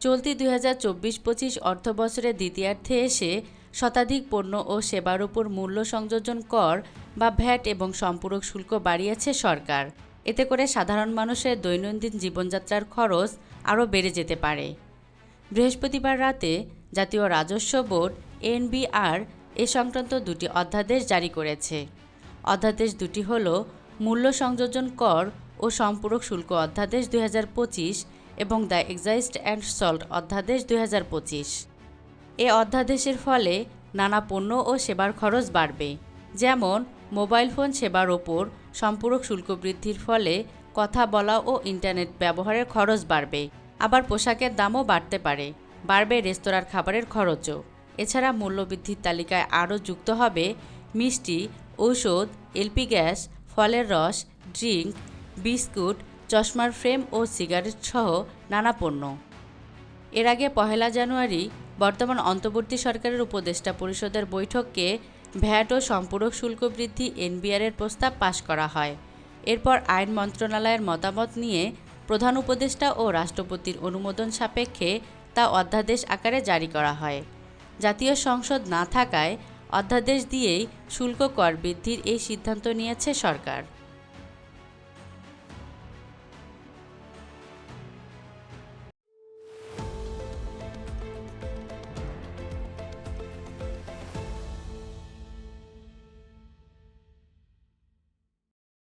চলতি ২০২৪-২৫ অর্থবছরের দ্বিতীয়ার্ধে এসে শতাধিক পণ্য ও সেবার উপর মূল্য সংযোজন কর বা ভ্যাট এবং সম্পূরক শুল্ক বাড়িয়েছে সরকার। এতে করে সাধারণ মানুষের দৈনন্দিন জীবনযাত্রার খরচ আরও বেড়ে যেতে পারে। বৃহস্পতিবার রাতে জাতীয় রাজস্ব বোর্ড এনবিআর এ সংক্রান্ত দুটি অধ্যাদেশ জারি করেছে। অধ্যাদেশ দুটি হল মূল্য সংযোজন কর ও সম্পূরক শুল্ক অধ্যাদেশ ২০২৫ এবং দ্য এক্সাইজ অ্যান্ড সল্ট অধ্যাদেশ ২০২৫। এ অধ্যাদেশের ফলে নানা পণ্য ও সেবার খরচ বাড়বে। যেমন মোবাইল ফোন সেবার ওপর সম্পূরক শুল্ক বৃদ্ধির ফলে কথা বলা ও ইন্টারনেট ব্যবহারের খরচ বাড়বে। আবার পোশাকের দামও বাড়তে পারে, বাড়বে রেস্তোরাঁর খাবারের খরচও। এছাড়া মূল্যবৃদ্ধির তালিকায় আরও যুক্ত হবে মিষ্টি, ঔষধ, এলপি গ্যাস, ফলের রস, ড্রিঙ্ক, বিস্কুট, চশমার ফ্রেম ও সিগারেট সহ নানা পণ্য। এর আগে ১ জানুয়ারি বর্তমান অন্তর্বর্তী সরকারের উপদেষ্টা পরিষদের বৈঠকে ভ্যাট ও সম্পূরক শুল্ক বৃদ্ধি এনবিআরের প্রস্তাব পাশ করা হয়। এরপর আইন মন্ত্রণালয়ের মতামত নিয়ে প্রধান উপদেষ্টা ও রাষ্ট্রপতির অনুমোদন সাপেক্ষে তা অধ্যাদেশ আকারে জারি করা হয়। জাতীয় সংসদ না থাকায় অধ্যাদেশ দিয়েই শুল্ক কর বৃদ্ধির এই সিদ্ধান্ত নিয়েছে সরকার।